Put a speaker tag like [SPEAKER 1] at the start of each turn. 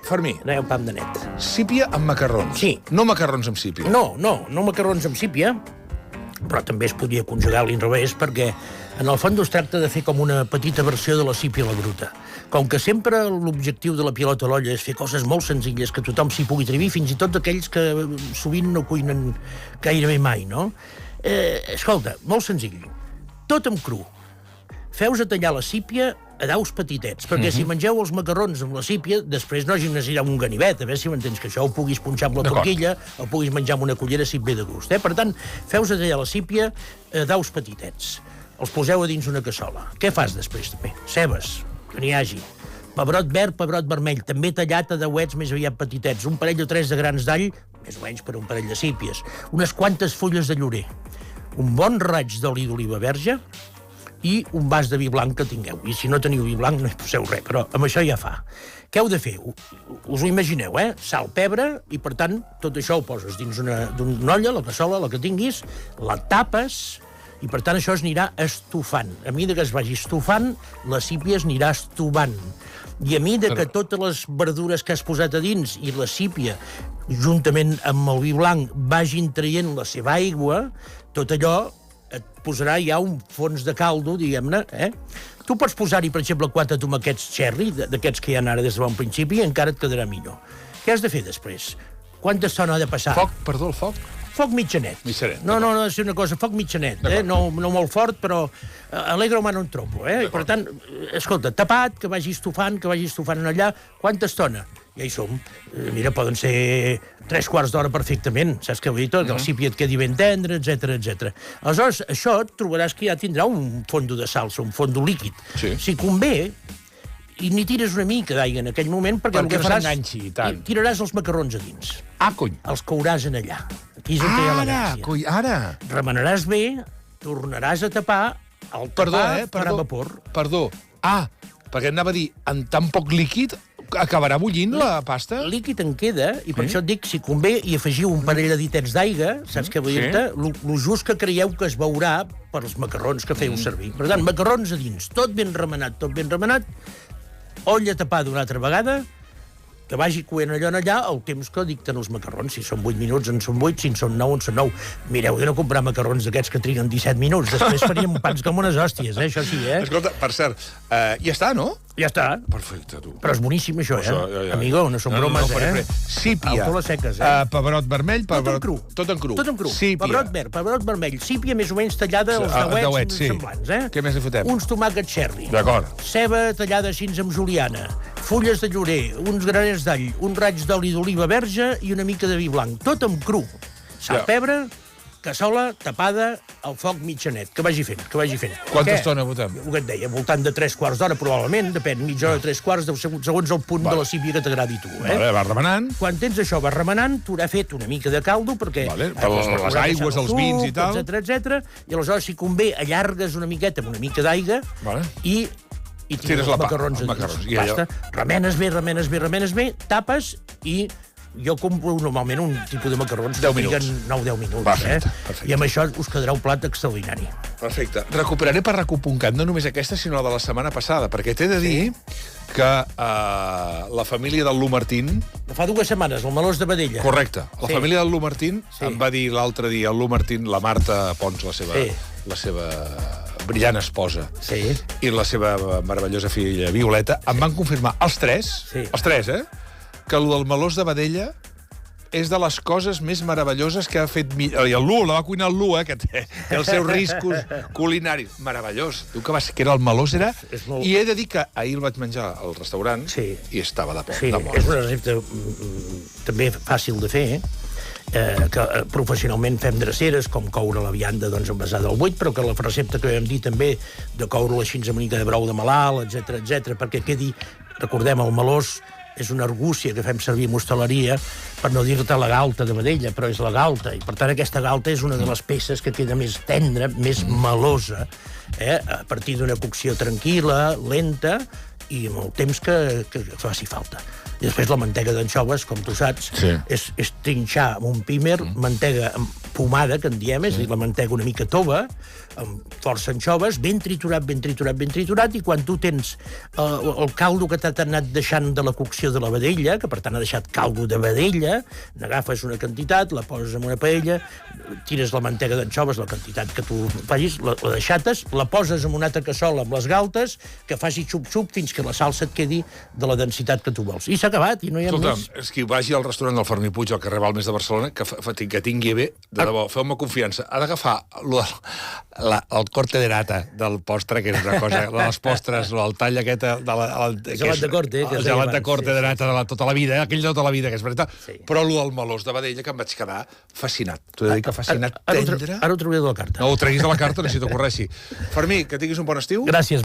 [SPEAKER 1] Fermí,
[SPEAKER 2] Aneu pam de net.
[SPEAKER 1] sípia amb macarrons.
[SPEAKER 2] Sí.
[SPEAKER 1] No macarrons amb sípia.
[SPEAKER 2] No macarrons amb sípia, però també es podria conjugar a l'inrevés, perquè en el fons es tracta de fer com una petita versió de la sípia a la bruta. Com que sempre l'objectiu de la pilota a l'olla és fer coses molt senzilles que tothom s'hi pugui atrevir, fins i tot aquells que sovint no cuinen gairebé mai, no? Escolta, molt senzill. Tot amb cru. Feus a tallar la sípia a daus petitets, perquè si mengeu els macarrons amb la sípia, després no hagi necessitat un ganivet, a veure si m'entens, que això ho puguis punxar amb la forquilla, o puguis menjar amb una cullera si et ve de gust. Per tant, feus a tallar la sípia a daus petitets. Els poseu a dins una cassola. Què fas després, també? Cebes, que n'hi hagi. Pebrot verd, pebrot vermell, també tallat a dauets més aviat petitets. Un parell o tres de grans d'all, més o menys per un parell de sípies. Unes quantes fulles de llorer. Un bon raig d'oli d'oliva verge, i un vas de vi blanc que tingueu. I si no teniu vi blanc, no hi poseu res, però amb això ja fa. Què heu de fer? Us ho imagineu, Sal, pebre, i per tant, tot això ho poses dins d'una olla, la cassola, la que tinguis, la tapes, i per tant això es anirà estufant. A mesura que es vagi estufant, la sípia es anirà estovant. I a mesura que totes les verdures que has posat a dins i la sípia, juntament amb el vi blanc, vagin traient la seva aigua, tot allò et posarà ja un fons de caldo, diguem-ne, Tu pots posar-hi, per exemple, 4 tomaquets cherry, d'aquests que hi ha ara des de bon principi, i encara et quedarà millor. Què has de fer després? Quanta estona ha de passar?
[SPEAKER 1] El foc?
[SPEAKER 2] Foc mitjanet.
[SPEAKER 1] Mitjanet.
[SPEAKER 2] No, ha de ser una cosa, foc mitjanet, no molt fort, però alegre humà no en trobo, I per tant, escolta, tapat, que vagi estufant allà, quanta estona? Ja hi som. Mira, poden ser 3 quarts d'hora perfectament, saps què vull dir? Que el sípia et quedi ben tendre, etc. Aleshores, això trobaràs que ja tindrà un fondo de salsa, un fondo líquid.
[SPEAKER 1] Sí.
[SPEAKER 2] Si convé, i n'hi tires una mica d'aigua en aquell moment, perquè el que
[SPEAKER 1] no
[SPEAKER 2] faràs...
[SPEAKER 1] s'enganxi tant.
[SPEAKER 2] Tiraràs els macarrons a dins.
[SPEAKER 1] Cony.
[SPEAKER 2] Els couràs en allà. Aquí és on hi ha la gràcia.
[SPEAKER 1] Ara!
[SPEAKER 2] Remenaràs bé, tornaràs a tapar, el tapar farà vapor.
[SPEAKER 1] Perdó. Perquè anava a dir, en tan poc líquid acabarà bullint la pasta?
[SPEAKER 2] Líquid en queda, i per això et dic, si convé, i afegiu un parell de ditets d'aigua, saps què vull dir-te? Lo just que creieu que es veurà per els macarrons que feu servir. Per tant, macarrons a dins, tot ben remenat, olla tapada una altra vegada, que vagi coent allò en allà el temps que dicten els macarrons. Si són 8 minuts, en són 8, si en són 9, en són 9. Mireu de no comprar macarrons d'aquests que triguen 17 minuts. Després faríem pans com unes hòsties, això sí,
[SPEAKER 1] Escolta, per cert, ja està, no?
[SPEAKER 2] Ja està.
[SPEAKER 1] Perfecte, tu.
[SPEAKER 2] Però és boníssim, això, Amigo, no són bromes,
[SPEAKER 1] Sípia, pebrot vermell,
[SPEAKER 2] tot en cru. Tot en cru.
[SPEAKER 1] Sípia.
[SPEAKER 2] Pebrot verd, pebrot vermell, sípia més o menys tallada als dauets semblants,
[SPEAKER 1] Què més hi fotem?
[SPEAKER 2] Uns tomàquets cherry.
[SPEAKER 1] D'acord.
[SPEAKER 2] Ceba tallada així amb juliana. Fulles de llorer, uns graners d'all, un raig d'oli d'oliva verge i una mica de vi blanc. Tot amb cru. Sal, pebre, cassola, tapada, al foc mitjanet. Que vagi fent.
[SPEAKER 1] Quanta estona votem?
[SPEAKER 2] El que et deia, voltant de 3 quarts d'hora, probablement, depèn, mitja hora, 3 quarts, segons el punt de la sípia que t'agradi tu.
[SPEAKER 1] Va remenant.
[SPEAKER 2] Quan tens això, vas remenant, t'haurà fet una mica de caldo, perquè...
[SPEAKER 1] Per les aigües, els vins i tal.
[SPEAKER 2] Etc. I aleshores, si convé, allargues una miqueta amb una mica d'aigua i tires els macarrons a dins. Basta. Remenes bé, tapes i... Jo compro normalment un tipus de macarrons que triguen 9-10 minuts.
[SPEAKER 1] Perfecte.
[SPEAKER 2] I amb això us quedarà un plat extraordinari.
[SPEAKER 1] Perfecte. Recuperaré per recu.cat no només aquesta, sinó la de la setmana passada, perquè t'he de dir que la família del Lu Martín...
[SPEAKER 2] Fa 2 setmanes, el Melós de Badella.
[SPEAKER 1] Correcte. La família del Lu Martín em va dir l'altre dia, el Lu Martín, la Marta Pons, la seva brillant esposa, i la seva meravellosa filla Violeta, em van confirmar els tres, que el del Melós de Badella és de les coses més meravelloses que ha fet... I el Lu, la va cuinar el Lu, que té els seus riscos culinaris. Meravellós. Diu que era el Melós, I he de dir que ahir el vaig menjar al restaurant i estava de mort.
[SPEAKER 2] És una recepta també fàcil de fer, que professionalment fem dreceres, com coure la vianda envasada al buit, però que la recepta que vam dir també de coure-la així amb una mica de brou de malalt, etc, perquè quedi, recordem, el Melós és una argúcia que fem servir en hostaleria, per no dir-te la galta de vedella, però és la galta, i per tant aquesta galta és una de les peces que queda més tendra, més melosa, a partir d'una cocció tranquil·la, lenta, i amb el temps que faci falta. I després la mantega d'anxoves, com tu saps, és trinxar amb un pímer, mantega pomada, que en diem, és a dir, la mantega una mica tova, amb força anxoves, ben triturat, i quan tu tens el caldo que t'ha anat deixant de la cocció de la vedella, que per tant ha deixat caldo de vedella, n'agafes una quantitat, la poses en una paella, tires la mantega d'anxoves, la quantitat que tu facis, la deixates, la poses en una altra cassola amb les galtes, que faci xup-xup fins que la salsa et quedi de la densitat que tu vols. I s'ha acabat, i no hi ha més.
[SPEAKER 1] És que vagi al restaurant del Fermí Puig, al carrer Balmes de Barcelona, que tingui bé, de debò, feu-me confiança, ha d'agafar el corte de nata del postre, que és una cosa, les postres, el tall aquest...
[SPEAKER 2] El gelat de corte,
[SPEAKER 1] el gelat de corte de nata de tota la vida, aquell de tota la vida, que és veritat, però el del melós de vedella, que em vaig quedar fascinat. T'ho he de dir que fascinat, tendre...
[SPEAKER 2] Ara ho trauré de la carta.
[SPEAKER 1] No, ho treguis de la carta, no si t'ocorreixi. Fermí, que tinguis un bon estiu.
[SPEAKER 2] Gràcies.